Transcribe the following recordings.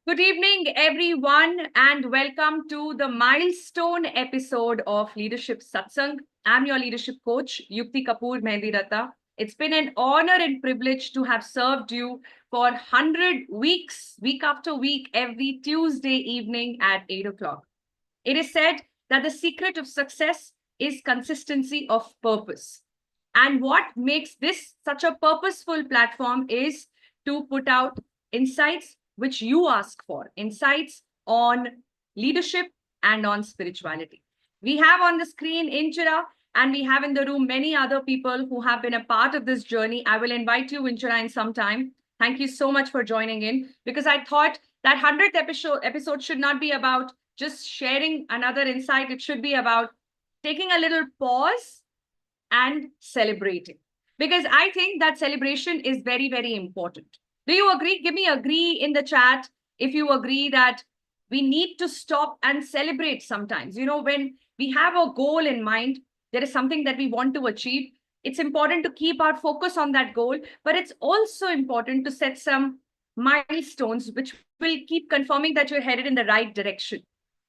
Good evening, everyone, and welcome to the milestone episode of Leadership Satsang. I'm your leadership coach, Yukti Kapoor Mehendiratta. It's been an honor and privilege to have served you for 100 weeks, week after week, every Tuesday evening at 8 o'clock. It is said that the secret of success is consistency of purpose. And what makes this such a purposeful platform is to put out insights which you ask for, insights on leadership and on spirituality. We have on the screen Inchira, and we have in the room many other people who have been a part of this journey. I will invite you, Inchira, in some time. Thank you so much for joining in, because I thought that 100th episode should not be about just sharing another insight. It should be about taking a little pause and celebrating. Because I think that celebration is very, very important. Do you agree? Give me agree in the chat if you agree that we need to stop and celebrate sometimes. When we have a goal in mind, there is something that we want to achieve. It's important to keep our focus on that goal, but it's also important to set some milestones which will keep confirming that you're headed in the right direction.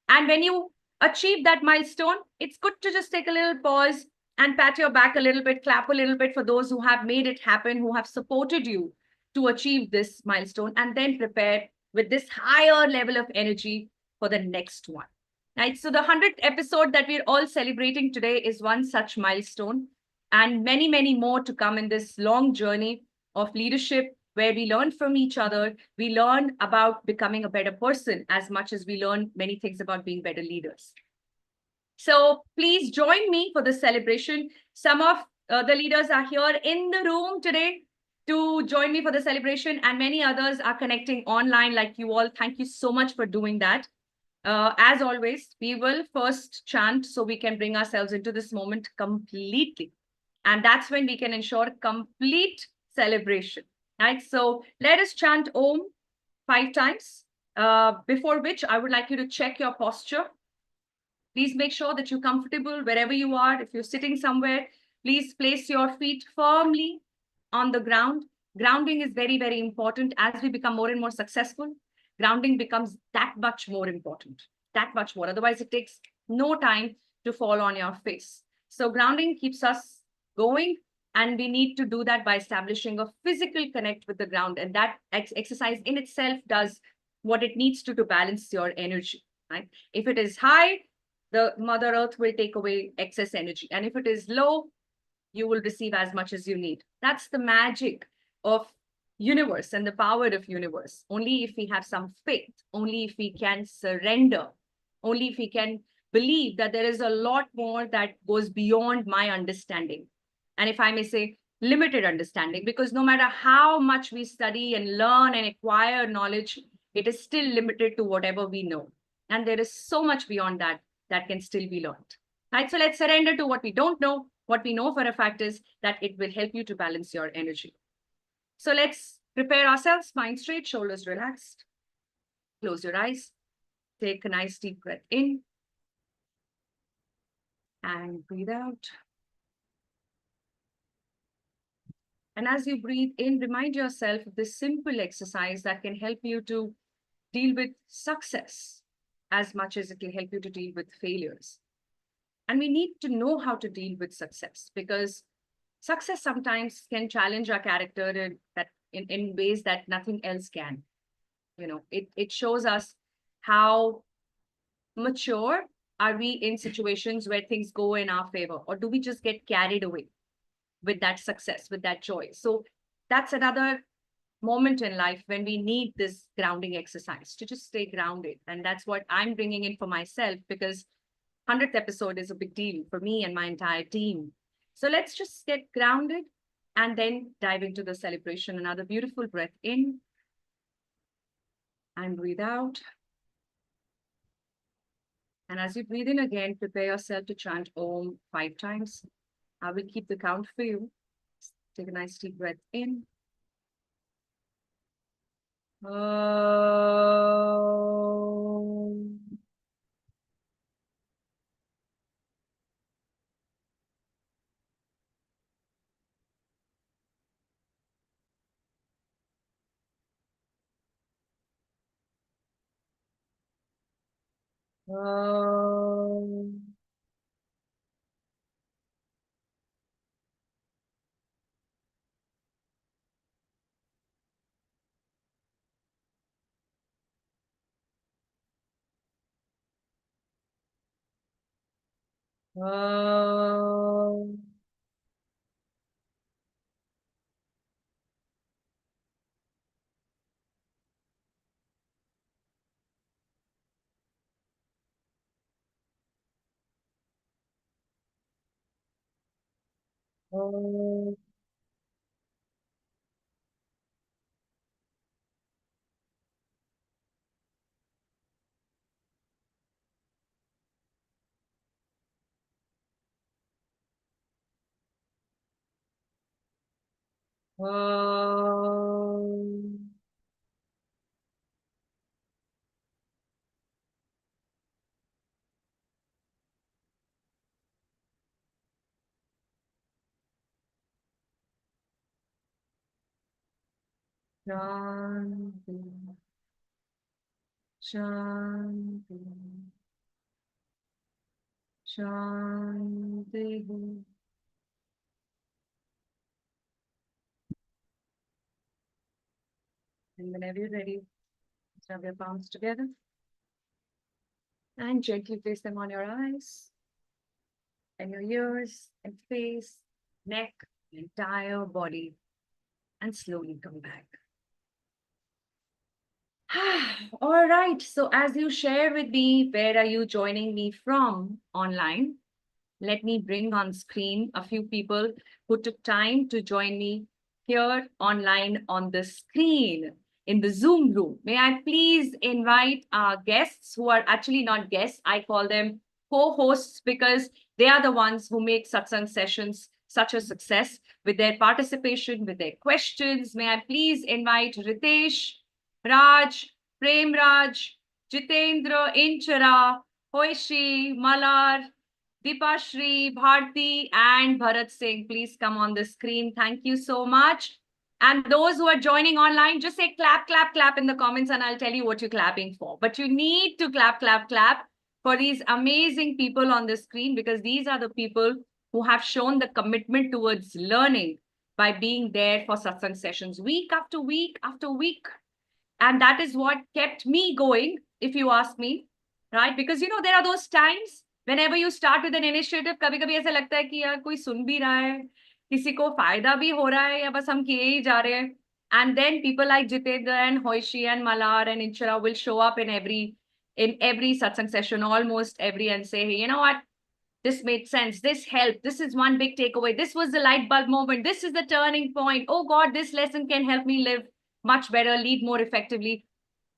And when you achieve that milestone, it's good to just take a little pause and pat your back a little bit, clap a little bit for those who have made it happen, who have supported you to achieve this milestone, and then prepare with this higher level of energy for the next one. Right. So the 100th episode that we're all celebrating today is one such milestone, and many, many more to come in this long journey of leadership, where we learn from each other. We learn about becoming a better person as much as we learn many things about being better leaders. So please join me for the celebration. Some of the leaders are here in the room today to join me for the celebration, and many others are connecting online like you all. Thank you so much for doing that. As always, we will first chant so we can bring ourselves into this moment completely. And that's when we can ensure complete celebration. Right? So let us chant Om 5 times, before which I would like you to check your posture. Please make sure that you're comfortable wherever you are. If you're sitting somewhere, please place your feet firmly on the ground. Grounding is very, very important. As we become more and more successful, grounding becomes that much more important, that much more. Otherwise, it takes no time to fall on your face. So grounding keeps us going, and we need to do that by establishing a physical connect with the ground. And that exercise in itself does what it needs to balance your energy, right? If it is high, the Mother Earth will take away excess energy. And if it is low, you will receive as much as you need. That's the magic of universe and the power of universe. Only if we have some faith, only if we can surrender, only if we can believe that there is a lot more that goes beyond my understanding. And if I may say, limited understanding, because no matter how much we study and learn and acquire knowledge, it is still limited to whatever we know. And there is so much beyond that that can still be learned. Right? So let's surrender to what we don't know. What we know for a fact is that it will help you to balance your energy. So let's prepare ourselves, spine straight, shoulders relaxed. Close your eyes. Take a nice deep breath in and breathe out. And as you breathe in, remind yourself of this simple exercise that can help you to deal with success as much as it will help you to deal with failures. And we need to know how to deal with success, because success sometimes can challenge our character in ways that nothing else can. It shows us how mature are we in situations where things go in our favor, or do we just get carried away with that success, with that joy? So that's another moment in life when we need this grounding exercise to just stay grounded. And that's what I'm bringing in for myself, because 100th episode is a big deal for me and my entire team. So let's just get grounded and then dive into the celebration. Another beautiful breath in and breathe out. And as you breathe in again, prepare yourself to chant Om 5 times. I will keep the count for you. Take a nice deep breath in. Om. Om. Om. Om. Om. Shanti. Shanti. Shanti. And whenever you're ready, rub your palms together and gently place them on your eyes and your ears and face, neck, entire body, and slowly come back. All right. So, as you share with me, where are you joining me from online? Let me bring on screen a few people who took time to join me here online on the screen in the Zoom room. May I please invite our guests who are actually not guests. I call them co-hosts because they are the ones who make satsang sessions such a success with their participation, with their questions. May I please invite Ritesh, Raj, Prem Raj, Jitendra, Inchara, Hoishi, Malar, Deepashri, Bharti, and Bharat Singh, please come on the screen. Thank you so much. And those who are joining online, just say clap, clap, clap in the comments, and I'll tell you what you're clapping for. But you need to clap, clap, clap for these amazing people on the screen because these are the people who have shown the commitment towards learning by being there for satsang sessions week after week after week. And that is what kept me going, if you ask me, right? Because, there are those times whenever you start with an initiative, कभी कभी ऐसा लगता है कि यार कोई सुन भी रहा है, किसी को फायदा भी हो रहा है या बस हम किए ही जा रहे हैं. And then people like Jitendra and Hoishi and Malar and Inchara will show up in every satsang session, almost every, and say, hey, you know what? This made sense. This helped. This is one big takeaway. This was the light bulb moment. This is the turning point. Oh God, this lesson can help me live much better, lead more effectively.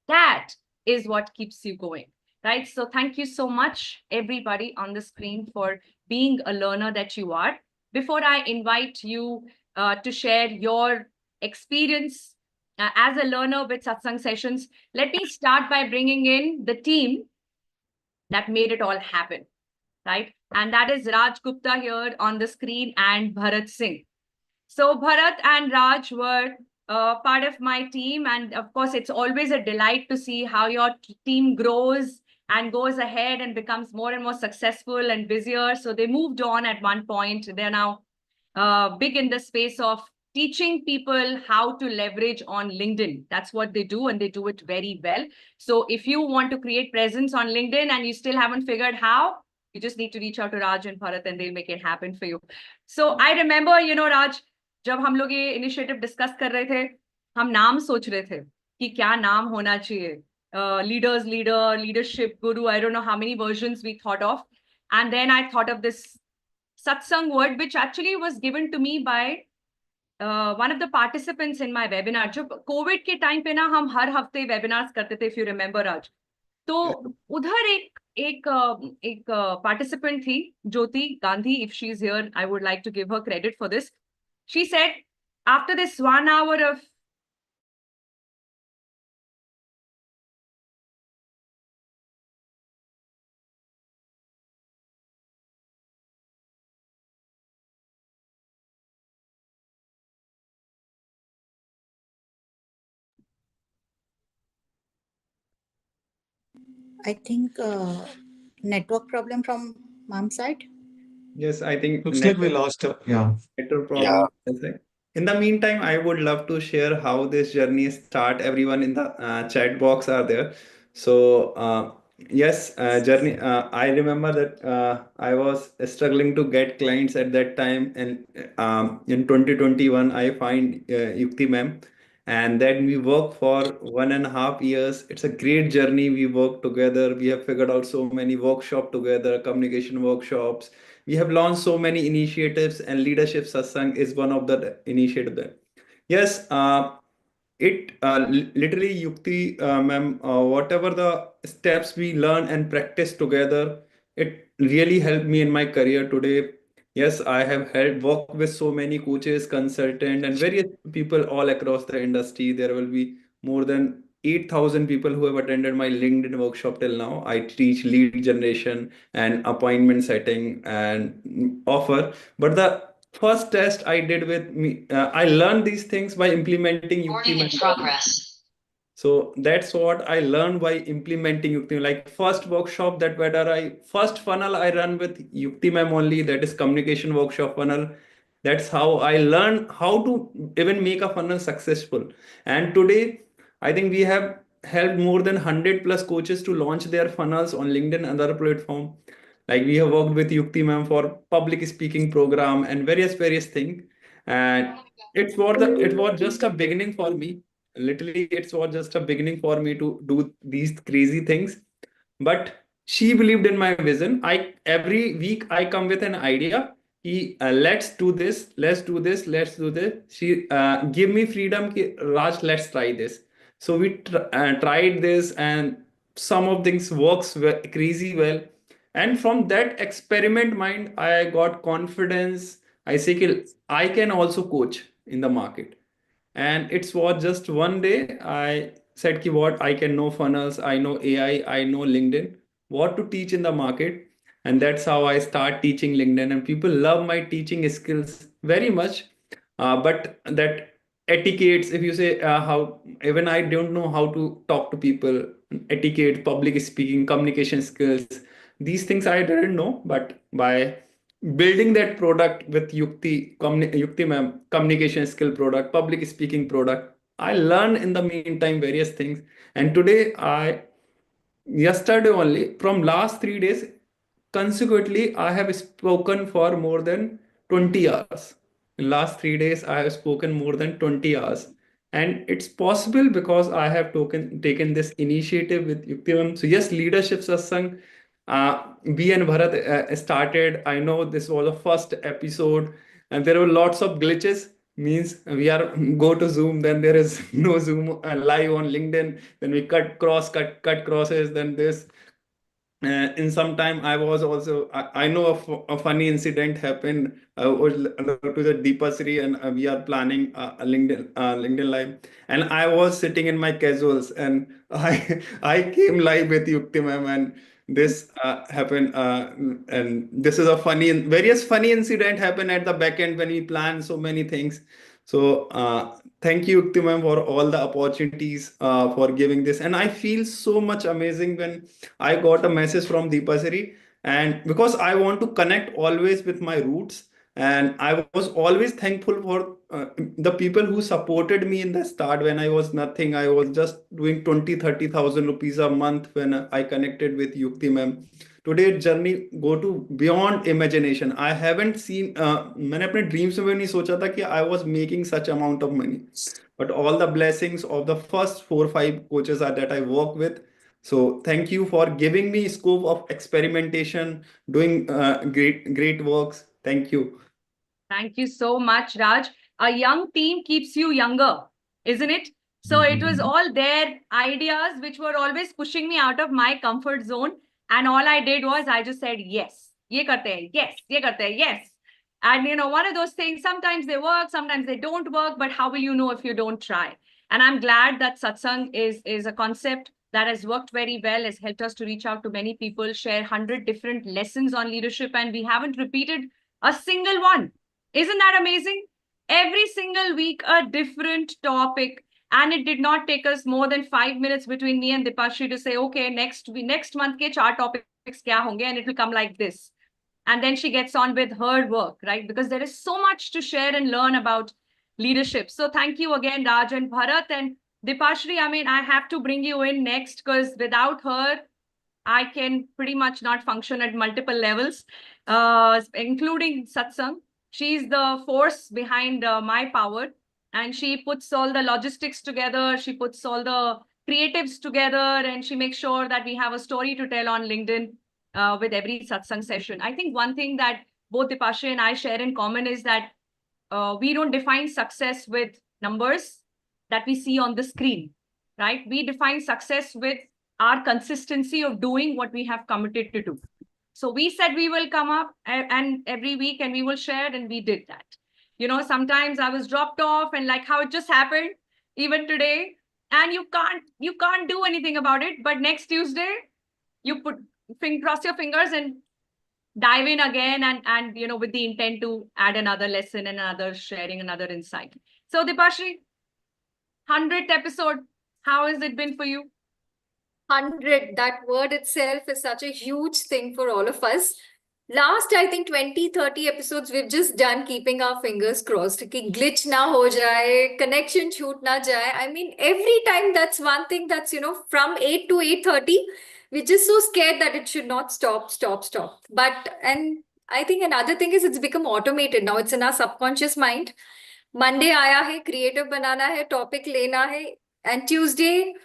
That is what keeps you going, right? So thank you so much, everybody on the screen, for being a learner that you are. Before I invite you to share your experience as a learner with satsang sessions, let me start by bringing in the team that made it all happen, right? And that is Raj Gupta here on the screen and Bharat Singh. So Bharat and Raj were part of my team. And of course, it's always a delight to see how your team grows and goes ahead and becomes more and more successful and busier. So they moved on at one point. They're now big in the space of teaching people how to leverage on LinkedIn. That's what they do, and they do it very well. So if you want to create presence on LinkedIn and you still haven't figured how, you just need to reach out to Raj and Bharat and they'll make it happen for you. So I remember, Raj, जब हम लोग ये initiative discuss कर रहे थे, हम नाम सोच रहे थे कि क्या नाम होना चाहिए. Leaders leader, leadership guru, I don't know how many versions we thought of. And then I thought of this satsang word, which actually was given to me by one of the participants in my webinar. जब Covid के time पे ना हम हर हफ्ते webinars करते थे, if you remember, Raj. तो उधर एक participant थी, Jyoti Gandhi. If she's here, I would like to give her credit for this. She said, after this 1 hour of I think network problem from mom's side. Yes, I think Looks like we lost her. Yeah. network problem. In the meantime, I would love to share how this journey start. Everyone in the chat box are there. So yes, journey. I remember that I was struggling to get clients at that time, and in 2021, I find Yukti ma'am, and then we work for 1.5 years. It's a great journey. We work together. We have figured out so many workshop together, communication workshops. We have launched so many initiatives, and Leadership Satsang is one of the initiative there. Yes, it literally Yukti, ma'am, whatever the steps we learn and practice together, it really helped me in my career today. Yes, I have helped work with so many coaches, consultant, and various people all across the industry. There will be more than 8,000 people who have attended my LinkedIn workshop till now. I teach lead generation and appointment setting and offer. But the first test I did with me, I learned these things by implementing Yukti methodology. So that's what I learned by implementing Yukti. Like first workshop that whether first funnel I run with Yukti ma'am only, that is communication workshop funnel. That's how I learned how to even make a funnel successful. And today, I think we have helped more than 100 plus coaches to launch their funnels on LinkedIn and other platform. Like we have worked with Yukti ma'am for public speaking program and various things. And it was just a beginning for me. Literally, it was just a beginning for me to do these crazy things. But she believed in my vision. Every week I come with an idea. Let's do this, let's do this, let's do this. She give me freedom. Raj, let's try this. So we tried this, and some of things works crazy well. And from that experiment mind, I got confidence. I say, I can also coach in the market. And it's was just one day I said ki what I can know funnels, I know AI, I know LinkedIn, what to teach in the market. And that's how I start teaching LinkedIn, and people love my teaching skills very much. But that etiquettes, if you say how, even I don't know how to talk to people, etiquette, public speaking, communication skills, these things I didn't know. But by building that product with Yukti ma'am, communication skill product, public speaking product, I learned in the meantime various things. And today, yesterday only, from last 3 days, consecutively, I have spoken for more than 20 hours. In last 3 days, I have spoken more than 20 hours. And it's possible because I have taken this initiative with Yukti ma'am. So yes, Leadership Satsang, B and Bharat started. I know this was the first episode, and there were lots of glitches. Means we are go to Zoom, then there is no Zoom live on LinkedIn. Then we cut crosses. Then this in some time I was also I know a funny incident happened. To the Deepasri, and we are planning a LinkedIn live, and I was sitting in my casuals, and I came live with Yukti ma'am, and this happened, and this is a various funny incident happened at the back end when we plan so many things. So thank you, Yukti ma'am, for all the opportunities, for giving this. And I feel so much amazing when I got a message from Deepasari, and because I want to connect always with my roots, and I was always thankful for the people who supported me in the start when I was nothing. I was just doing 20-30,000 rupees a month when I connected with Yukti ma'am. Today journey go to beyond imagination. I haven't seen मैंने अपने dreams में भी नहीं सोचा था कि I was making such amount of money. But all the blessings of the first 4 5 coaches that I work with. So thank you for giving me scope of experimentation, doing great works. Thank you. Thank you so much, Raj. A young team keeps you younger, isn't it? So it was all their ideas which were always pushing me out of my comfort zone. And all I did was I just said, yes, ye karte hai, yes, ye karte hai, yes. And one of those things, sometimes they work, sometimes they don't work, but how will you know if you don't try? And I'm glad that satsang is a concept that has worked very well, has helped us to reach out to many people, share 100 different lessons on leadership, and we haven't repeated a single one. Isn't that amazing? Every single week, a different topic. And it did not take us more than 5 minutes between me and Dipashri to say, okay, next month ke 4 topics kya honge, and it will come like this. And then she gets on with her work, right? Because there is so much to share and learn about leadership. So thank you again, Raj and Bharat. And Dipashri, I mean, I have to bring you in next because without her, I can pretty much not function at multiple levels, including satsang. She's the force behind my power, and she puts all the logistics together. She puts all the creatives together, and she makes sure that we have a story to tell on LinkedIn with every satsang session. I think one thing that both Dipashri and I share in common is that we don't define success with numbers that we see on the screen, right? We define success with our consistency of doing what we have committed to do. So we said we will come up and every week and we will share, and we did that. You know, sometimes I was dropped off, and like how it just happened, even today, and you can't do anything about it. But next Tuesday, you cross your fingers and dive in again, and you know, with the intent to add another lesson and another sharing, another insight. So Dipashri, 100th episode, how has it been for you? 100, that word itself is such a huge thing for all of us. Last, I think 20, 30 episodes we've just done keeping our fingers crossed कि glitch na ho jaye, connection shoot na jaye. I mean, every time that's one thing that's, you know, from 8 to 8:30, we're just so scared that it should not stop. And I think another thing is it's become automated now. It's in our subconscious mind. Monday आया है, creative बनाना है, topic लेना है, and Tuesday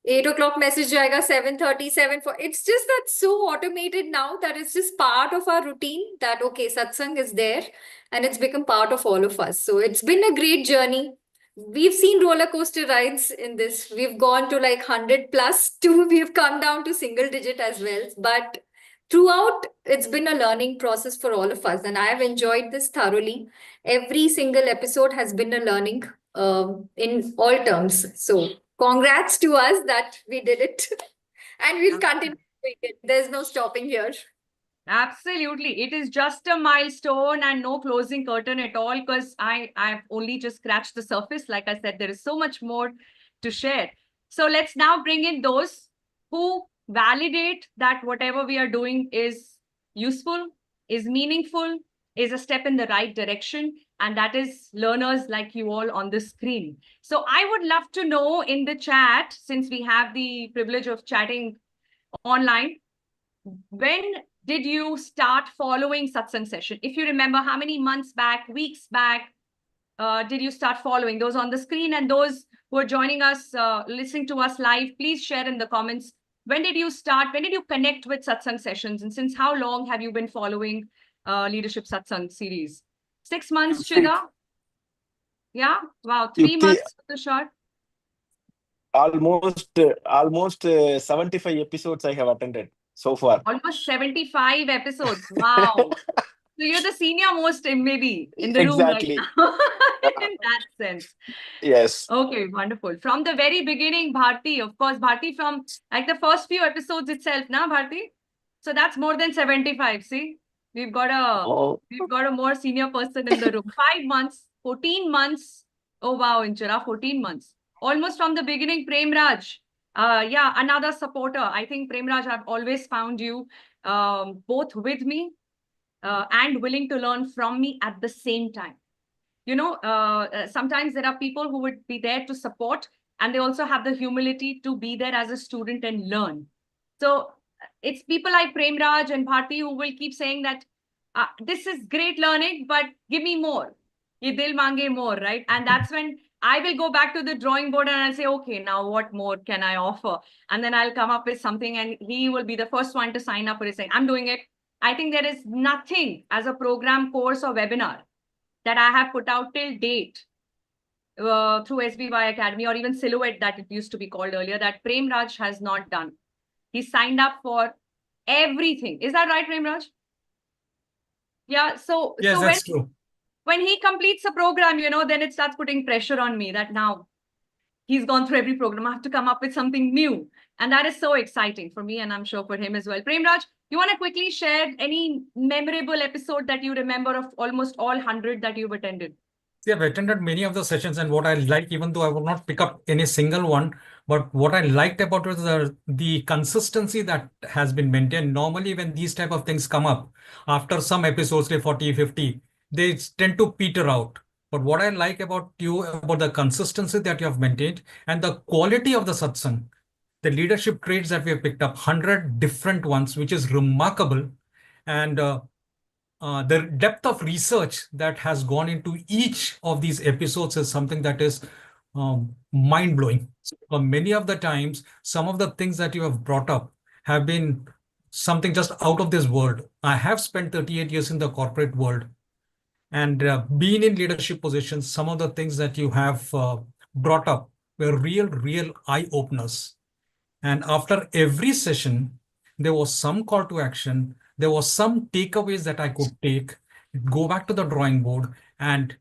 8 o'clock message जाएगा, 7:30, 7:40. It's just that so automated now that it's just part of our routine that, okay, satsang is there and it's become part of all of us. So it's been a great journey. We've seen roller coaster rides in this. We've gone to like 100 plus two. We've come down to single digit as well. But throughout, it's been a learning process for all of us. And I have enjoyed this thoroughly. Every single episode has been a learning in all terms. So congrats to us that we did it. And we'll continue doing it. There's no stopping here. Absolutely. It is just a milestone and no closing curtain at all, because I've only just scratched the surface. Like I said, there is so much more to share. So let's now bring in those who validate that whatever we are doing is useful, is meaningful, is a step in the right direction. And that is learners like you all on the screen. So I would love to know in the chat, since we have the privilege of chatting online, when did you start following satsang session? If you remember, how many months back, weeks back, did you start following? Those on the screen and those who are joining us, listening to us live, please share in the comments. When did you start? When did you connect with satsang sessions? And since how long have you been following Leadership Satsang series? 6 months, Shida? Yeah? Wow. 3 Yukti, months for the short? almost 75 episodes I have attended so far. Almost 75 episodes. Wow. So you're the senior most maybe in the room Exactly. right now. In that sense. Yes. Okay, wonderful. From the very beginning, Bharti, of course, Bharti from like the first few episodes itself, na Bharti? So that's more than 75. See, we've got a more senior person in the room. 5 months, 14 months. Oh wow, Inchira, 14 months. Almost from the beginning, Prem Raj. Yeah, another supporter. I think Prem Raj, I've always found you both with me and willing to learn from me at the same time. You know, sometimes there are people who would be there to support, and they also have the humility to be there as a student and learn. So it's people like Prem Raj and Bharti who will keep saying that this is great learning, but give me more. Ye dil mange more, right? And that's when I will go back to the drawing board and I'll say, okay, now what more can I offer? And then I'll come up with something, and he will be the first one to sign up for it, saying, I'm doing it. I think there is nothing as a program, course, or webinar that I have put out till date through SBY Academy, or even Silhouette that it used to be called earlier, that Prem Raj has not done. He signed up for everything. Is that right, Prem Raj? Yeah. So, yes, that's true. When he completes a program, you know, then it starts putting pressure on me that now he's gone through every program. I have to come up with something new. And that is so exciting for me, and I'm sure for him as well. Prem Raj, you want to quickly share any memorable episode that you remember of almost all 100 that you've attended? See, I've attended many of the sessions, and what I like, even though I will not pick up any single one, but what I liked about it is the consistency that has been maintained. Normally, when these type of things come up, after some episodes, say 40, 50, they tend to peter out. But what I like about you, about the consistency that you have maintained and the quality of the satsang, the leadership traits that we have picked up, 100 different ones, which is remarkable. And the depth of research that has gone into each of these episodes is something that is mind-blowing. Many of the times, some of the things that you have brought up have been something just out of this world. I have spent 38 years in the corporate world, and being in leadership positions, some of the things that you have brought up were real eye-openers. And after every session, there was some call to action. There was some takeaways that I could take, go back to the drawing board and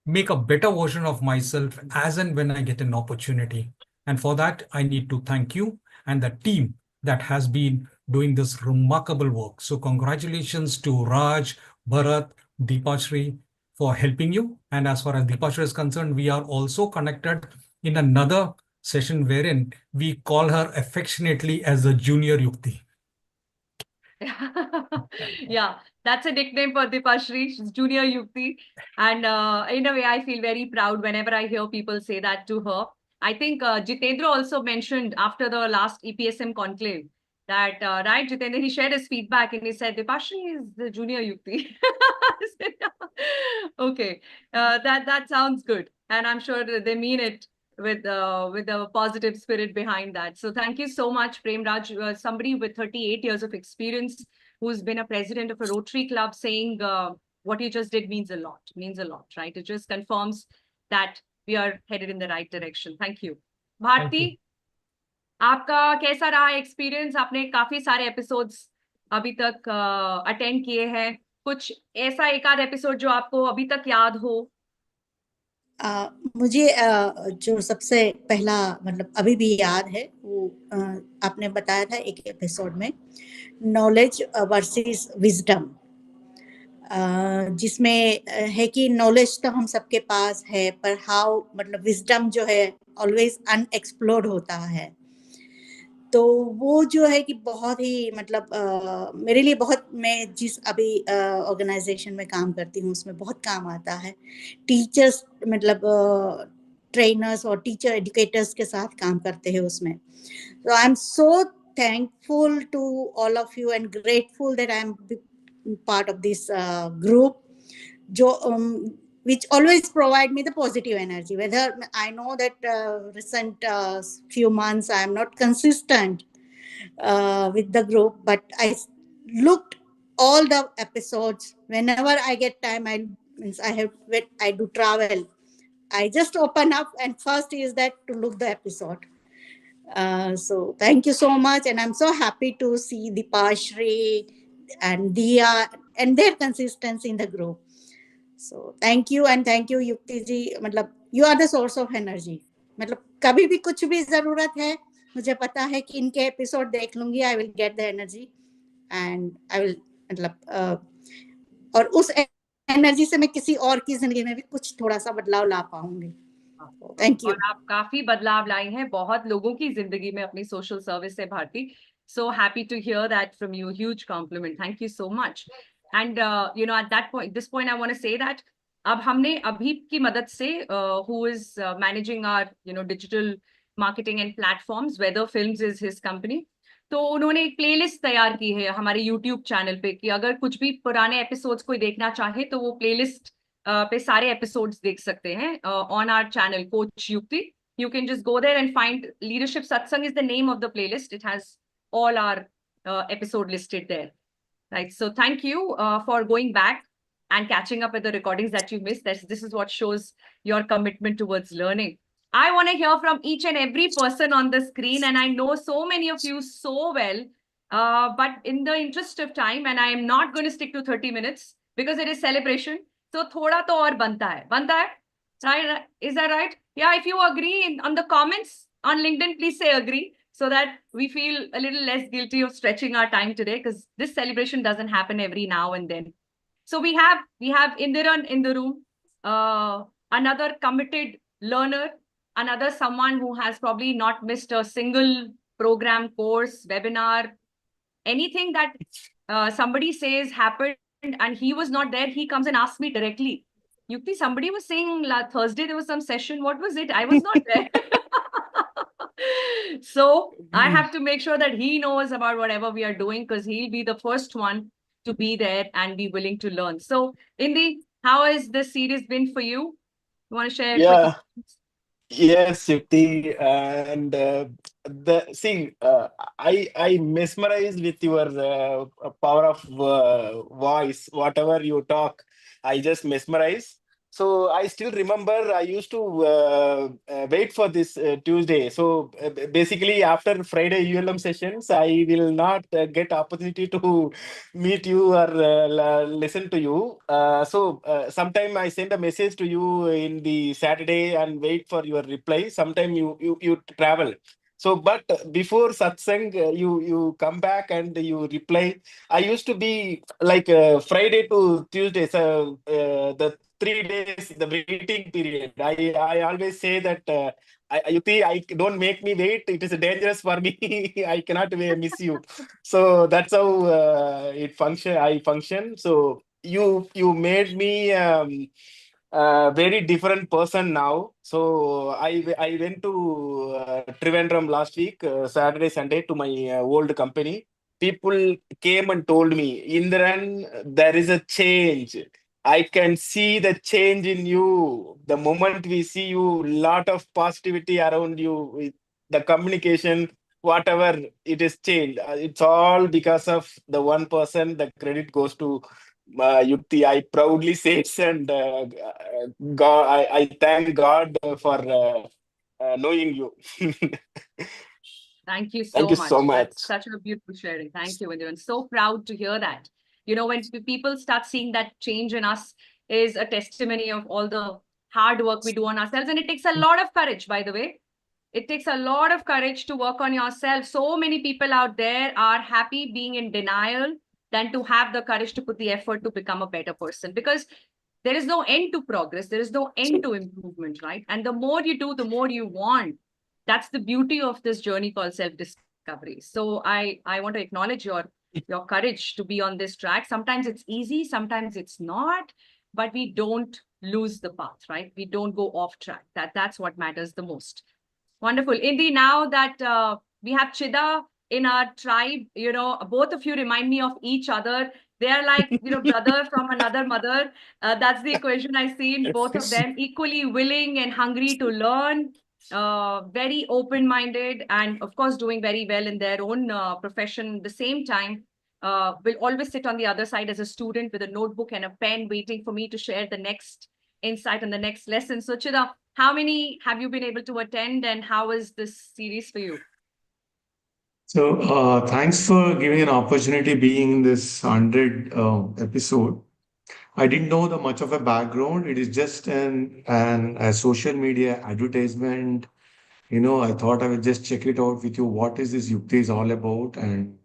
make a better version of myself as and when I get an opportunity. And for that, I need to thank you and the team that has been doing this remarkable work. So congratulations to Raj, Bharat, Deepashri for helping you. And as far as Deepashri is concerned, we are also connected in another session wherein we call her affectionately as the Junior Yukti. Yeah, that's a nickname for Dipashri. She's Junior Yukti. And in a way, I feel very proud whenever I hear people say that to her. I think Jitendra also mentioned after the last EPSM conclave that, right, Jitendra, he shared his feedback and he said, Dipashri is the Junior Yukti. Okay, that sounds good. And I'm sure that they mean it with a positive spirit behind that. So thank you so much, Prem Raj, somebody with 38 years of experience who's been a president of a Rotary Club, saying what you just did means a lot, right? It just confirms that we are headed in the right direction. Thank you. Bharti, आपका कैसा रहा experience? आपने काफी सारे episodes अभी तक attend किए हैं, कुछ ऐसा एक आध एपिसोड जो आपको अभी तक याद हो? मुझे जो सबसे पहला मतलब अभी भी याद है वो आपने बताया था एक एपिसोड में, नॉलेज वर्सेस विजडम, जिसमें है कि नॉलेज तो हम सबके पास है, पर हाउ मतलब विजडम जो है ऑलवेज अनएक्सप्लोर्ड होता है. तो वो जो है कि बहुत ही मतलब मेरे लिए बहुत, मैं जिस अभी ऑर्गेनाइजेशन में काम करती हूँ उसमें बहुत काम आता है. टीचर्स मतलब ट्रेनर्स और टीचर एजुकेटर्स के साथ काम करते हैं उसमें. So I'm so thankful to all of you and grateful that I'm part of this group, which always provide me the positive energy. Whether I know that recent few months I am not consistent with the group, but I looked all the episodes whenever I get time. I do travel. I just open up and first is that to look the episode. So thank you so much, and I'm so happy to see Deepashri and Dia and their consistency in the group. So thank you, and thank you Yukti ji. मतलब you are the source of energy. मतलब कभी भी कुछ भी जरूरत है, मुझे पता है कि इनके एपिसोड देख लूंगी, I will get the energy and I will मतलब और उस एनर्जी से मैं किसी और की जिंदगी में भी कुछ थोड़ा सा बदलाव ला पाऊंगी. Thank you. और आप काफी बदलाव लाई हैं बहुत लोगों की जिंदगी में अपनी सोशल सर्विस से, Bharti. So happy to hear that from you. Huge compliment. Thank you so much. And at this point, I want to say that अब हमने अभी की मदद से who is managing our digital marketing and platforms, Weather Films is his company. तो उन्होंने एक playlist तैयार की है हमारे YouTube चैनल पे कि अगर कुछ भी पुराने एपिसोड्स कोई देखना चाहे तो वो प्लेलिस्ट पे सारे एपिसोड्स देख सकते हैं on our channel Coach Yukti. You can just go there and find Leadership Satsang is the name of the playlist. It has all our episode listed there. Right. So thank you for going back and catching up with the recordings that you missed. This is what shows your commitment towards learning. I want to hear from each and every person on the screen, and I know so many of you so well. But in the interest of time, and I am not going to stick to 30 minutes because it is celebration. So thoda to aur banta hai, right? Is that right? Yeah, if you agree on the comments on LinkedIn, please say agree so that we feel a little less guilty of stretching our time today, because this celebration doesn't happen every now and then. So we have Indiran in the room. another committed learner, another someone who has probably not missed a single program, course, webinar, anything that somebody says happened and he was not there, he comes and asks me directly. Yukti, somebody was saying Thursday there was some session. What was it? I was not there. So I have to make sure that he knows about whatever we are doing, because he'll be the first one to be there and be willing to learn. So, Indi, how has this series been for you? You want to share quick Yeah. comments? Yes, Yukti, and I mesmerized with your power of voice. Whatever you talk, I just mesmerize. So I still remember I used to wait for this Tuesday. So basically, after Friday ULM sessions, I will not get opportunity to meet you or listen to you. So sometime I send a message to you in the Saturday and wait for your reply. Sometime you travel. So, but before satsang, you come back and you reply. I used to be like Friday to Tuesday. So the 3 days, the waiting period. I always say that. Yuti, I don't make me wait. It is dangerous for me. I cannot miss you. So that's how I function. So you made me a very different person now. So I went to Trivandrum last week, Saturday Sunday, to my old company. People came and told me, Indran, there is a change. I can see the change in you. The moment we see you, lot of positivity around you. The communication, whatever it is changed. It's all because of the one person. The credit goes to Yukti. I proudly say it, and God, I thank God for knowing you. Thank you Thank so you so much. much. That's such a beautiful sharing. Thank you, Indra. So proud to hear that. You know, when people start seeing that change in us is a testimony of all the hard work we do on ourselves. And it takes a lot of courage, by the way. It takes a lot of courage to work on yourself. So many people out there are happy being in denial than to have the courage to put the effort to become a better person, because there is no end to progress. There is no end to improvement, right? And the more you do, the more you want. That's the beauty of this journey called self-discovery. So I want to acknowledge your courage to be on this track. Sometimes it's easy, sometimes it's not, but we don't lose the path, right? We don't go off track. That's what matters the most. Wonderful. Indi, now that we have Chida in our tribe, you know, both of you remind me of each other. They're like, you know, brother from another mother. That's the equation I see in both of them, equally willing and hungry to learn, very open-minded, and of course, doing very well in their own profession. At the same time, will always sit on the other side as a student with a notebook and a pen waiting for me to share the next insight and the next lesson. So, Chida, how many have you been able to attend, and how is this series for you? So, thanks for giving an opportunity being in this 100 episode. I didn't know the much of a background. It is just an a social media advertisement. I thought I would just check it out with you. What is this Yukti is all about? And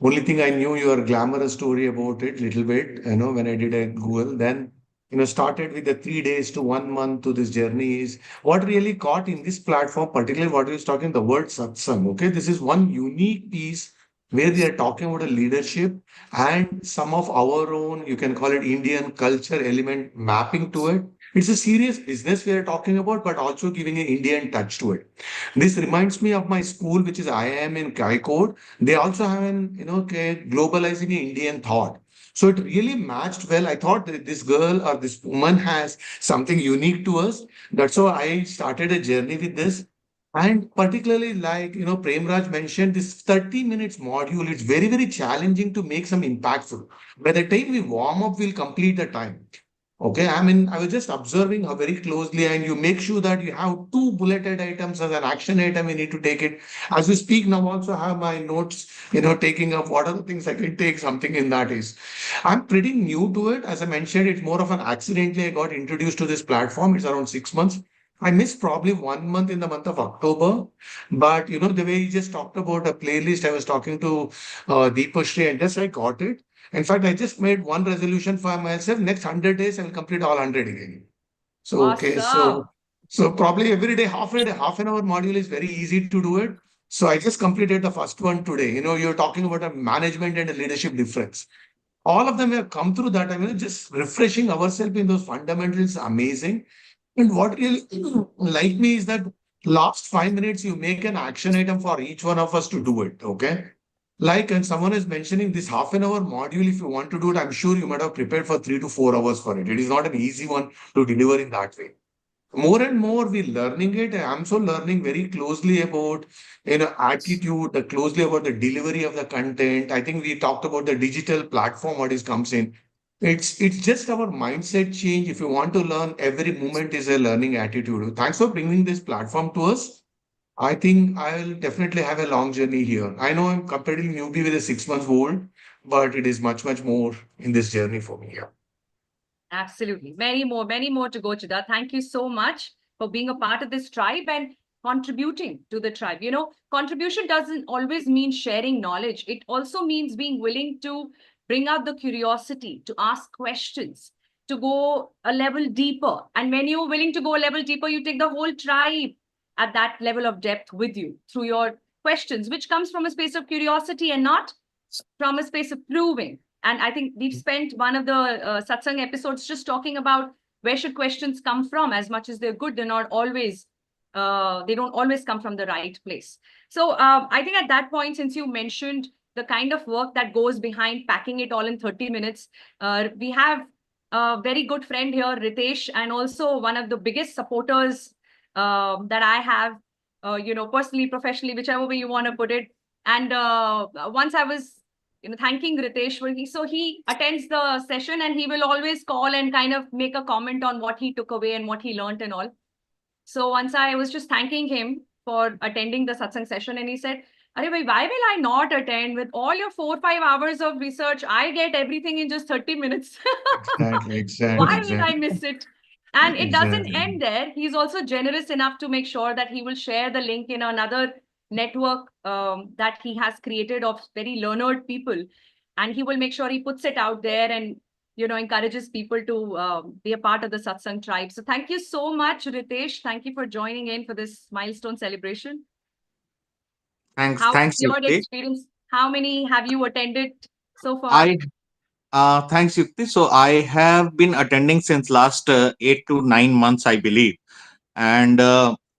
only thing I knew your glamorous story about it, little bit, when I did a Google. Then, started with the 3 days to 1 month to this journey is what really caught in this platform, particularly what you was talking, the word satsang. Okay. This is one unique piece where they are talking about a leadership and some of our own, you can call it Indian culture element mapping to it. It's a serious business we are talking about, but also giving an Indian touch to it. This reminds me of my school, which is IIM in Code. They also have an, globalizing Indian thought. So it really matched well. I thought that this girl or this woman has something unique to us. That's why I started a journey with this. And particularly, like, Premraj mentioned, this 30 minutes module, it's very, very challenging to make some impactful. By the time we warm up, we'll complete the time. Okay, I mean, I was just observing her very closely, and you make sure that you have two bulleted items as an action item. You need to take it. As we speak now, also have my notes, taking up what are the things I can take, something in that is. I'm pretty new to it. As I mentioned, it's more of an accidentally I got introduced to this platform. It's around 6 months. I missed probably 1 month in the month of October, but the way you just talked about a playlist, I was talking to Deepashri, and just I got it. In fact, I just made one resolution for myself. Next 100 days, I will complete all 100 again. So, okay, Awesome. so probably every day, half an hour module is very easy to do it. So I just completed the first one today. You're talking about a management and a leadership difference. All of them have come through that. I mean, just refreshing ourselves in those fundamentals, amazing. And what really like me is that last 5 minutes, you make an action item for each one of us to do it. Okay. Like, and someone is mentioning this half an hour module, if you want to do it, I'm sure you might have prepared for 3 to 4 hours for it. It is not an easy one to deliver in that way. More and more we're learning it. I'm so learning very closely about attitude, closely about the delivery of the content. I think we talked about the digital platform, what is comes in. It's just our mindset change. If you want to learn, every moment is a learning attitude. Thanks for bringing this platform to us. I think I'll definitely have a long journey here. I know I'm comparatively newbie with a 6 months old, but it is much, much more in this journey for me. Yeah. Absolutely. Many more to go, Chida. Thank you so much for being a part of this tribe and contributing to the tribe. Contribution doesn't always mean sharing knowledge. It also means being willing to bring out the curiosity, to ask questions, to go a level deeper. And when you're willing to go a level deeper, you take the whole tribe at that level of depth with you through your questions, which comes from a space of curiosity and not from a space of proving. And I think we've spent one of the satsang episodes just talking about where should questions come from. As much as they're good, they're not always, they don't always come from the right place. So I think at that point, since you mentioned the kind of work that goes behind packing it all in 30 minutes, we have a very good friend here, Ritesh, and also one of the biggest supporters that I have, personally, professionally, whichever way you want to put it. And once I was thanking Ritesh for so he attends the session and he will always call and kind of make a comment on what he took away and what he learned and all. So once I was just thanking him for attending the satsang session, and he said, "Arey bhai, why will I not attend with all your 4 or 5 hours of research? I get everything in just 30 minutes. Exactly, exactly, Why will I exactly, miss it?" And it doesn't exactly. end there. He's also generous enough to make sure that he will share the link in another network that he has created of very learned people. And he will make sure he puts it out there and encourages people to be a part of the satsang tribe. So thank you so much, Ritesh. Thank you for joining in for this milestone celebration. How's Thanks, your Yukti. experience? How many have you attended so far? I Thanks, Yukti. So I have been attending since last 8 to 9 months, I believe. And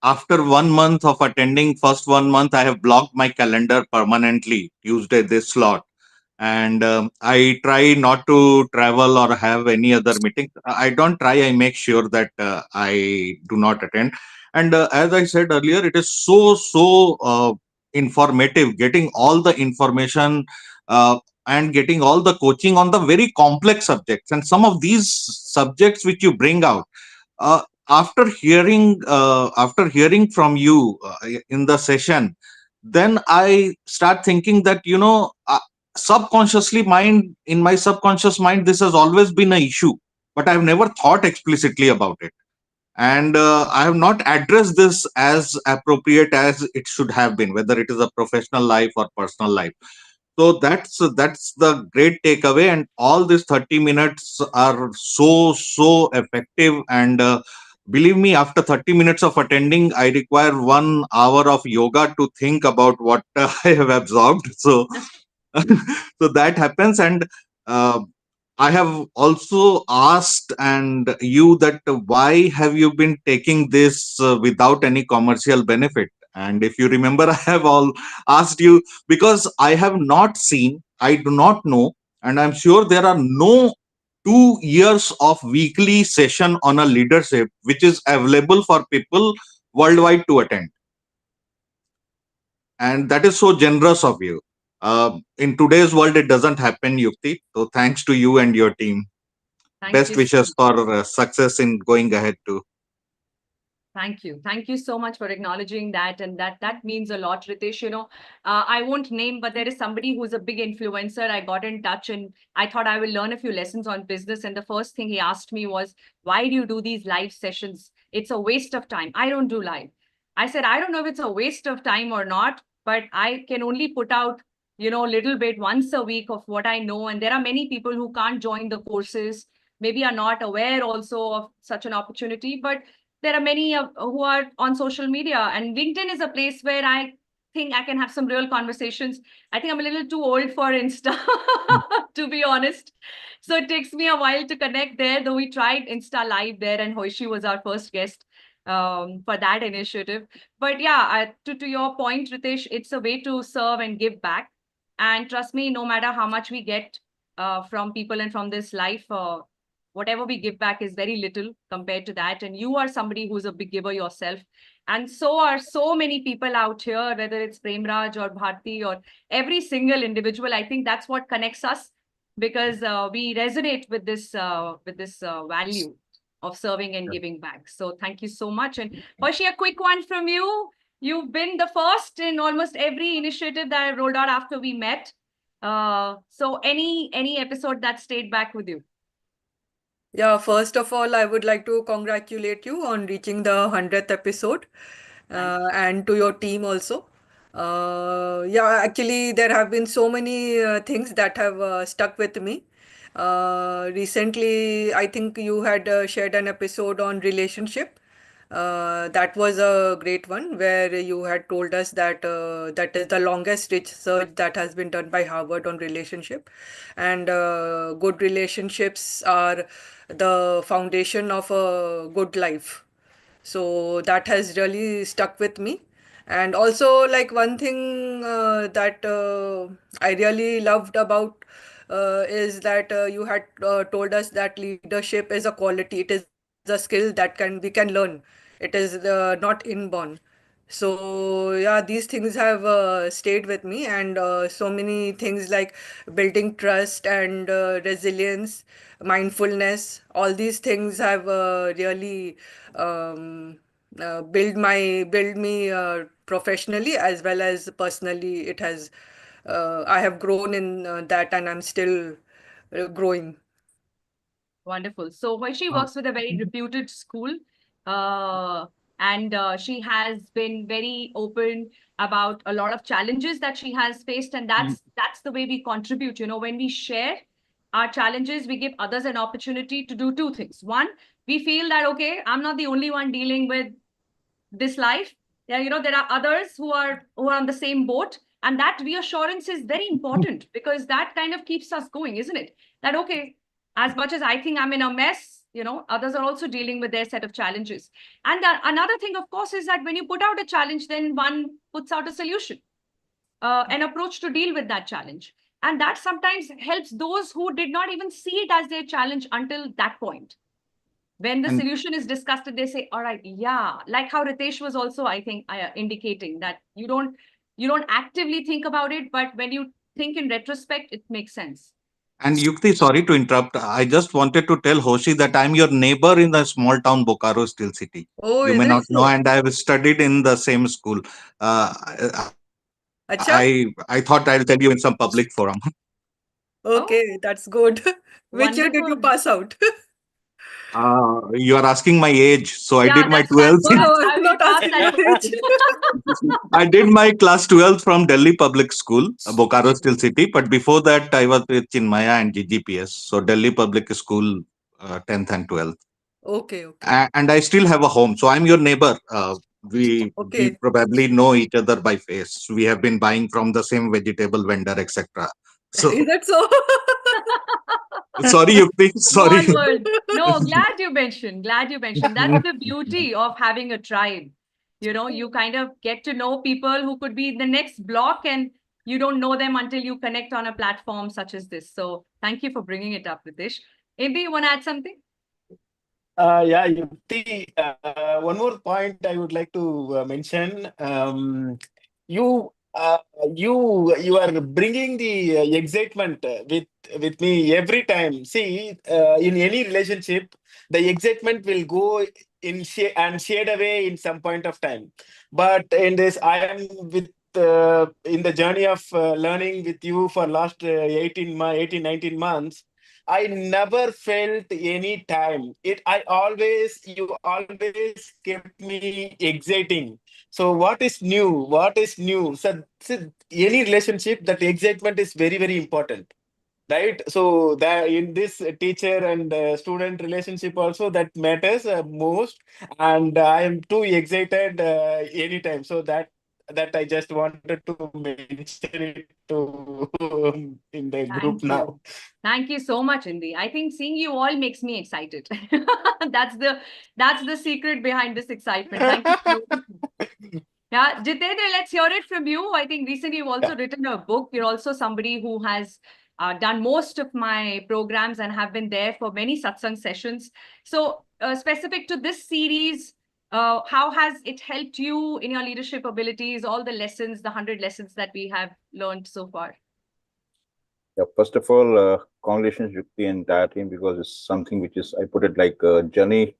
after 1 month of attending, first 1 month, I have blocked my calendar permanently. Tuesday, this slot. And I try not to travel or have any other meetings. I don't try. I make sure that I do not attend. And as I said earlier, it is so informative. Getting all the information and getting all the coaching on the very complex subjects. And some of these subjects which you bring out. After hearing from you in the session, then I start thinking that subconsciously mind in my subconscious mind this has always been an issue, but I've never thought explicitly about it, and I have not addressed this as appropriate as it should have been, whether it is a professional life or personal life. So that's the great takeaway, and all these 30 minutes are so effective. And believe me, after 30 minutes of attending, I require 1 hour of yoga to think about what I have absorbed. So so that happens. And uh, I have also asked and you that why have you been taking this without any commercial benefit? And if you remember, I have all asked you because I have not seen, I do not know, and I'm sure there are no 2 years of weekly session on a leadership which is available for people worldwide to attend, and that is so generous of you. In today's world, it doesn't happen, Yukti. So thanks to you and your team. Thank Best you. wishes for success in going ahead too. Thank you. Thank you so much for acknowledging that. And that means a lot, Ritesh. I won't name, but there is somebody who's a big influencer. I got in touch and I thought I will learn a few lessons on business. And the first thing he asked me was, why do you do these live sessions? It's a waste of time. I don't do live. I said, I don't know if it's a waste of time or not, but I can only put out, a little bit once a week of what I know. And there are many people who can't join the courses maybe are not aware also of such an opportunity, but there are many who are on social media, and LinkedIn is a place where I think I can have some real conversations. I think I'm a little too old for Insta, to be honest. So it takes me a while to connect there, though we tried Insta Live there, and Hoishi was our first guest for that initiative. But yeah, to your point, Ritesh, it's a way to serve and give back. And trust me, no matter how much we get from people and from this life, whatever we give back is very little compared to that. And you are somebody who's a big giver yourself. And so are so many people out here, whether it's Premraj or Bharti or every single individual. I think that's what connects us, because we resonate with this value of serving and giving back. So thank you so much. And Hoshi, a quick one from you. You've been the first in almost every initiative that I rolled out after we met. So any episode that stayed back with you? Yeah, first of all, I would like to congratulate you on reaching the 100th episode, and to your team also. Yeah, actually, there have been so many things that have stuck with me. Recently, I think you had shared an episode on relationship. That was a great one where you had told us that that is the longest research that has been done by Harvard on relationship, and good relationships are the foundation of a good life. So that has really stuck with me. And also, like, one thing that I really loved about is that you had told us that leadership is a quality, it is a skill that we can learn, it is not inborn. So yeah, these things have stayed with me, and so many things like building trust and resilience, mindfulness, all these things have really um, build me professionally as well as personally. It has I have grown in that, and I'm still growing. Wonderful. So Hoishi works with a very reputed school, uh, and she has been very open about a lot of challenges that she has faced, and that's the way we contribute. You know, when we share our challenges, we give others an opportunity to do two things. One, we feel that okay, I'm not the only one dealing with this life. Yeah, you know, there are others who are on the same boat, and that reassurance is very important, because that kind of keeps us going, isn't it? That okay, as much as I think I'm in a mess, you know, others are also dealing with their set of challenges. And another thing, of course, is that when you put out a challenge, then one puts out a solution, an approach to deal with that challenge. And that sometimes helps those who did not even see it as their challenge until that point. When the And solution is discussed, they say, all right, yeah, like how Ritesh was also, I think, indicating that you don't actively think about it, but when you think in retrospect, it makes sense. and Yukti, sorry to interrupt. I just wanted to tell Hoshi that I'm your neighbor in the small town Bokaro Steel City. Oh, You is may it not know, so? and I have studied in the same school. Acha? I thought I'll tell you in some public forum. Oh, Okay, that's good. Which year did you wonderful. pass out? You are asking my age, so I Yeah, did my that's that's 12th. No, no, that's I'm how we not pass asking that your age. I did my class 12th from Delhi Public School, Bokaro Steel City. But before that, I was with Chinmaya and GGPS. So Delhi Public School, 10th and 12th. Okay, okay, And I still have a home. So I'm your neighbor. We okay. probably know each other by face. We have been buying from the same vegetable vendor, etc. So Is that so? sorry, Yukti. Sorry. small world. No, glad you mentioned. Glad you mentioned. That's the beauty of having a tribe. You know, you kind of get to know people who could be in the next block, and you don't know them until you connect on a platform such as this. So thank you for bringing it up, Ritesh. Maybe you want to add something? Yeah, Yukti, one more point I would like to mention. You, uh, you are bringing the excitement with me every time. See, in any relationship, the excitement will go and shade away in some point of time. But in this, I am with in the journey of learning with you for last 18, 19 months. I never felt any time. You always kept me exciting. So what is new? What is new? So any relationship, that excitement is very, very important. right? So that in this teacher and student relationship also that matters most, and I am too excited anytime. So that I just wanted to mention it to in the group Thank you. now. Thank you so much, Indi. I think seeing you all makes me excited. That's the secret behind this excitement. Thank you so much. Yeah, Jitendra, let's hear it from you. I think recently you've also written a book. You're also somebody who has done most of my programs and have been there for many satsang sessions. So, specific to this series, how has it helped you in your leadership abilities, all the lessons, the 100 lessons that we have learned so far? Yeah, first of all, congratulations, Yukti and entire team, because it's something which is, I put it like a journey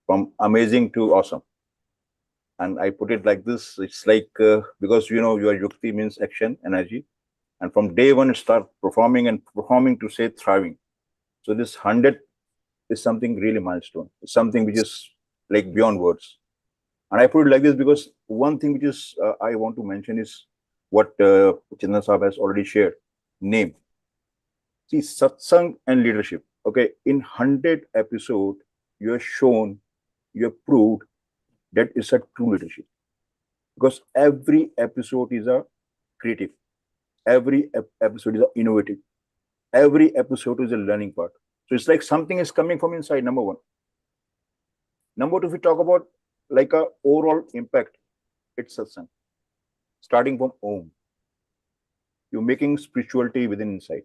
from amazing to awesome. And I put it like this, it's like, because, your Yukti means action, energy. And from day one, it start performing and performing to say thriving. So this 100 is something really milestone. It's something which is like beyond words. And I put it like this because one thing which is, I want to mention is what Chandran Saab has already shared, name. See, satsang and leadership. Okay, in 100 episode, you have shown, you have proved that it's a true leadership. Because every episode is a creative, every episode is a innovative, every episode is a learning part. So it's like something is coming from inside, number one. Number two, if we talk about like a overall impact, it's satsang. Starting from home, you're making spirituality within inside.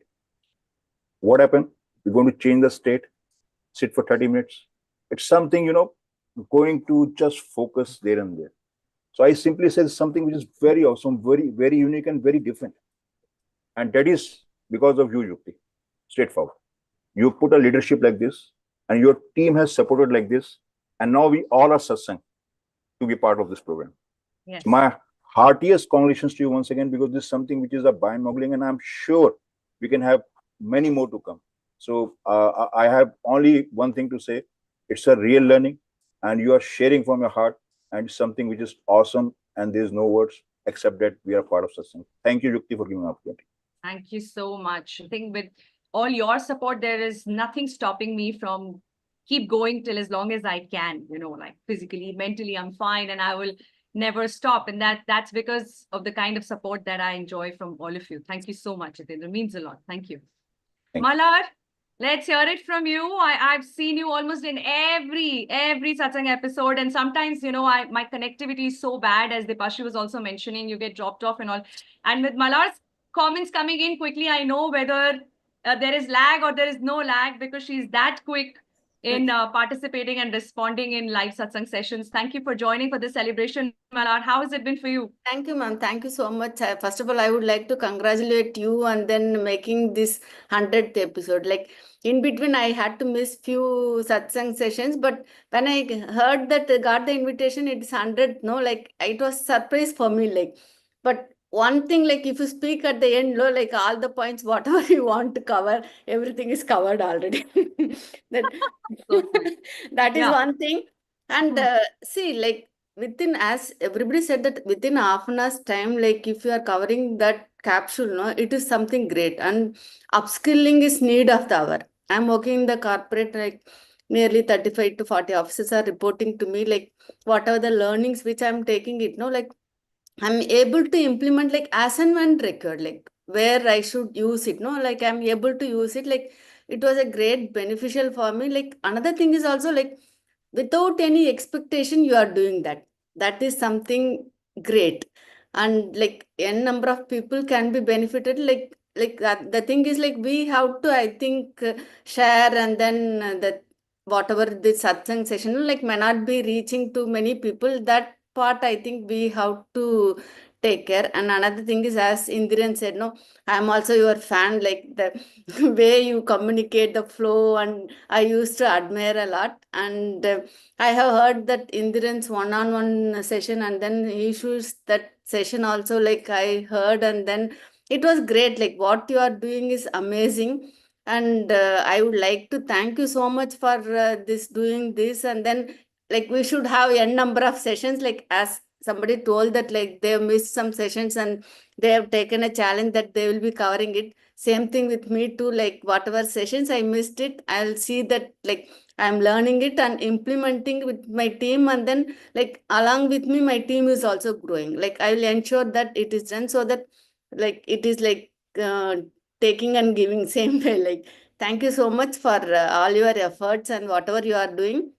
What happened? You're going to change the state, sit for 30 minutes. It's something, going to just focus there and there. So I simply said something which is very awesome, very, very unique and very different. And that is because of you, Yukti. Straightforward. You put a leadership like this and your team has supported like this. And now we all are satsang to be part of this program. Yes. My heartiest congratulations to you once again, because this is something which is a mind-boggling, and I'm sure we can have many more to come. So I have only one thing to say. It's a real learning and you are sharing from your heart, and it's something which is awesome, and there's no words except that we are part of satsang. Thank you, Yukti, for giving an opportunity. Thank you so much. I think with all your support, there is nothing stopping me from keep going till as long as I can, like physically, mentally, I'm fine, and I will never stop. And that's because of the kind of support that I enjoy from all of you. Thank you so much, Jitendra. It means a lot. Thank you. Thank you. Malar, let's hear it from you. I've seen you almost in every satsang episode, and sometimes my connectivity is so bad, as Dipashi was also mentioning, you get dropped off and all. And with Malar's comments coming in quickly, I know whether there is lag or there is no lag, because she's that quick in participating and responding in live satsang sessions. Thank you for joining for this celebration, Malar. How has it been for you? Thank you, ma'am. Thank you so much. First of all, I would like to congratulate you and then making this 100th episode. Like in between, I had to miss few satsang sessions, but when I heard that I got the invitation, it's 100. No, like it was surprise for me. Like, but one thing, like if you speak at the end, no, like all the points, whatever you want to cover, everything is covered already. that So true. that is Yeah. one thing. And see, like within, as everybody said, that within half an hour's time, like if you are covering that capsule, no, it is something great. And upskilling is need of the hour. I'm working in the corporate, like nearly 35 to 40 officers are reporting to me, like whatever the learnings which I'm taking it, no, like I'm able to implement like as and when required, like where I should use it, no, like I'm able to use it. Like it was a great beneficial for me. Like another thing is also like without any expectation you are doing that. That is something great. And like n number of people can be benefited. Like that, the thing is like we have to, I think, share, and then that whatever the satsang session like may not be reaching to many people. That part I think we have to take care. And another thing is, as Indiran said, no, I'm also your fan. Like the way you communicate, the flow, and I used to admire a lot. And I have heard that Indiran's one-on-one session, and then he issues that session also, like I heard, and then it was great. Like what you are doing is amazing. And I would like to thank you so much for this doing this. And then like we should have n number of sessions, like as somebody told that like they have missed some sessions and they have taken a challenge that they will be covering it. Same thing with me too, like whatever sessions I missed it, I'll see that like I'm learning it and implementing with my team, and then like along with me, my team is also growing. Like I will ensure that it is done so that like it is like taking and giving same way. Like thank you so much for all your efforts and whatever you are doing.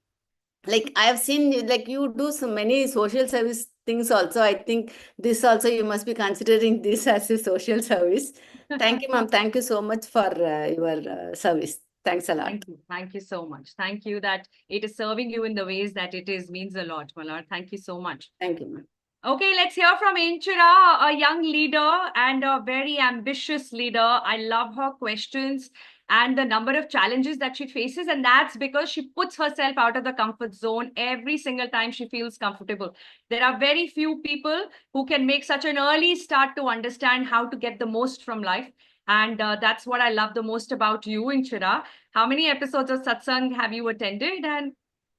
Like I have seen like you do so many social service things also. I think this also you must be considering this as a social service. Thank you, ma'am. Thank you so much for your service. Thanks a lot. Thank you. Thank you so much. Thank you that it is serving you in the ways that it is means a lot, Malad. Thank you so much. Thank you, ma'am. Okay, let's hear from Inchira, a young leader and a very ambitious leader. I love her questions and the number of challenges that she faces. And that's because she puts herself out of the comfort zone every single time she feels comfortable. There are very few people who can make such an early start to understand how to get the most from life. And that's what I love the most about you, Inchira. How many episodes of Satsang have you attended and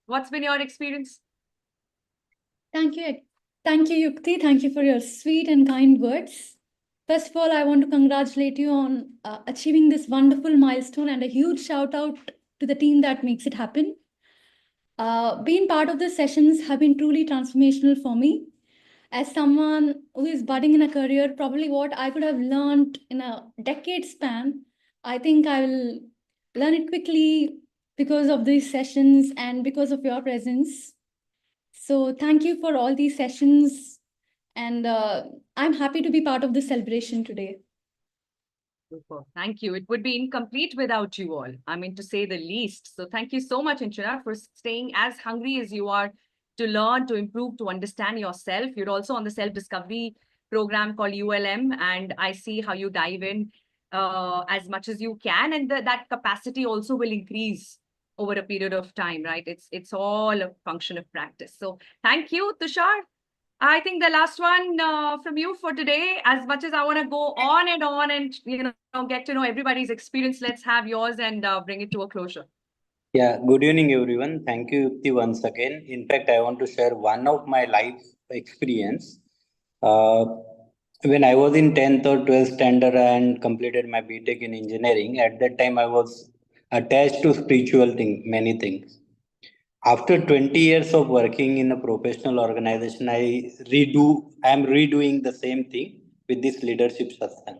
what's been your experience? Thank you. Thank you, Yukti. Thank you for your sweet and kind words. First of all, I want to congratulate you on achieving this wonderful milestone, and a huge shout out to the team that makes it happen. Being part of the sessions have been truly transformational for me. As someone who is budding in a career, probably what I could have learned in a decade span, I think I will learn it quickly because of these sessions and because of your presence. So thank you for all these sessions, and I'm happy to be part of this celebration today. Super. Thank you. It would be incomplete without you all. I mean, to say the least. So thank you so much, Inchira, for staying as hungry as you are to learn, to improve, to understand yourself. You're also on the self-discovery program called ULM, and I see how you dive in as much as you can, and that capacity also will increase over a period of time, right? It's all a function of practice. So thank you, Tushar. I think the last one from you for today, as much as I want to go on and get to know everybody's experience, let's have yours and bring it to a closure. Yeah, good evening, everyone. Thank you, Yukti, once again. In fact, I want to share one of my life experience. When I was in 10th or 12th standard and completed my BTech in engineering, at that time I was attached to spiritual thing, many things. After 20 years of working in a professional organization, I am redoing the same thing with this leadership satsang.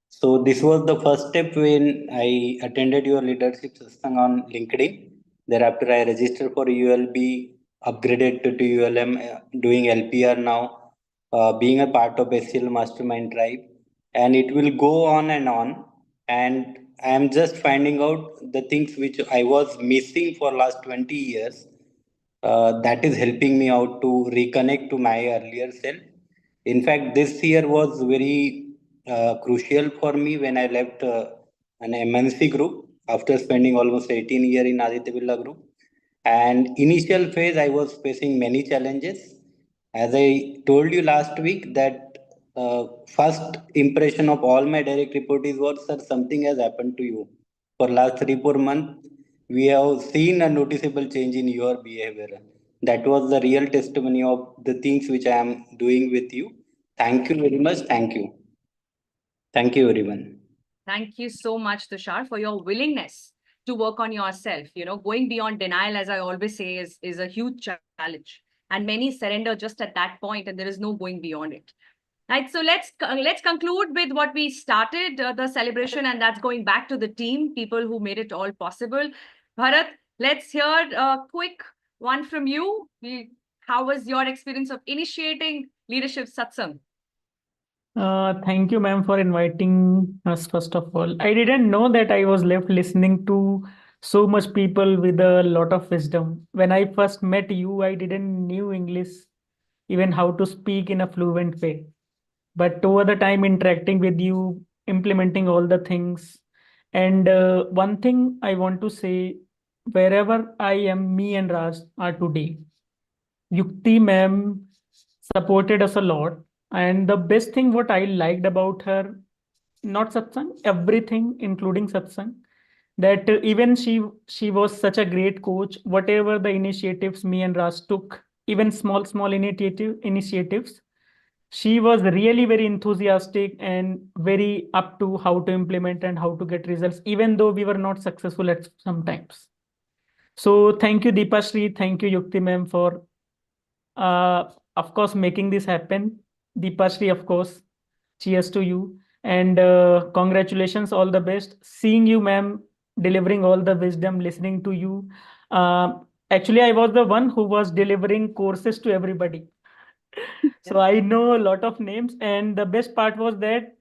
So this was the first step when I attended your leadership satsang on LinkedIn. Thereafter, I registered for ULB, upgraded to ULM, doing LPR now, being a part of SCL Mastermind Tribe, and it will go on and on. And I am just finding out the things which I was missing for last 20 years. That is helping me out to reconnect to my earlier self. In fact, this year was very crucial for me when I left an MNC group after spending almost 18 years in Aditya Birla Group. And initial phase, I was facing many challenges. As I told you last week, that first impression of all my direct reportees was, sir, something has happened to you. For last 3-4 months, we have seen a noticeable change in your behavior. That was the real testimony of the things which I am doing with you. Thank you very much. Thank you. Thank you, everyone. Thank you so much, Tushar, for your willingness to work on yourself. Going beyond denial, as I always say, is a huge challenge. And many surrender just at that point, and there is no going beyond it. Right, so let's conclude with what we started, the celebration, and that's going back to the team, people who made it all possible. Bharat, let's hear a quick one from you. How was your experience of initiating Leadership Satsang? Thank you, ma'am, for inviting us, first of all. I didn't know that I was left listening to so much people with a lot of wisdom. When I first met you, I didn't knew English, even how to speak in a fluent way. But over the time interacting with you, implementing all the things. And one thing I want to say, wherever I am, me and Raj are today, Yukti ma'am supported us a lot. And the best thing what I liked about her, not satsang, everything, including satsang, that even she was such a great coach. Whatever the initiatives me and Raj took, even small initiatives. She was really very enthusiastic and very up to how to implement and how to get results, even though we were not successful at sometimes. So thank you, Deepashri. Thank you, Yukti ma'am, for of course making this happen. Deepashri, of course, cheers to you. And congratulations, all the best. Seeing you, ma'am, delivering all the wisdom, listening to you. Actually, I was the one who was delivering courses to everybody. So I know a lot of names. And the best part was that,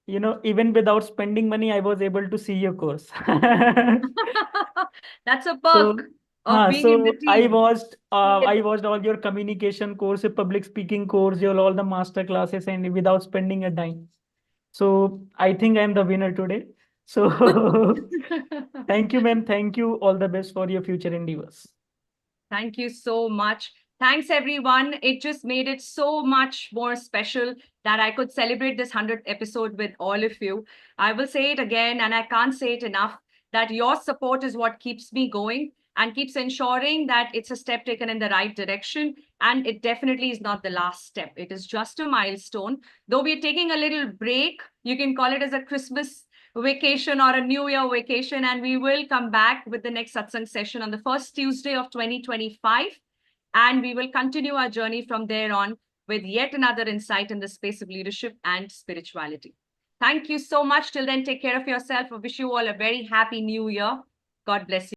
you know, even without spending money, I was able to see your course. That's a So, perk of being in the I team. watched all your communication course, your public speaking course, your all the master classes, and without spending a dime. So I think I'm the winner today. So thank you, ma'am. Thank you. All the best for your future endeavors. Thank you so much. Thanks, everyone. It just made it so much more special that I could celebrate this 100th episode with all of you. I will say it again, and I can't say it enough, that your support is what keeps me going and keeps ensuring that it's a step taken in the right direction. And it definitely is not the last step. It is just a milestone. Though we're taking a little break, you can call it as a Christmas vacation or a New Year vacation, and we will come back with the next satsang session on the first Tuesday of 2025. And we will continue our journey from there on with yet another insight in the space of leadership and spirituality. Thank you so much. Till then, take care of yourself. I wish you all a very happy new year. God bless you.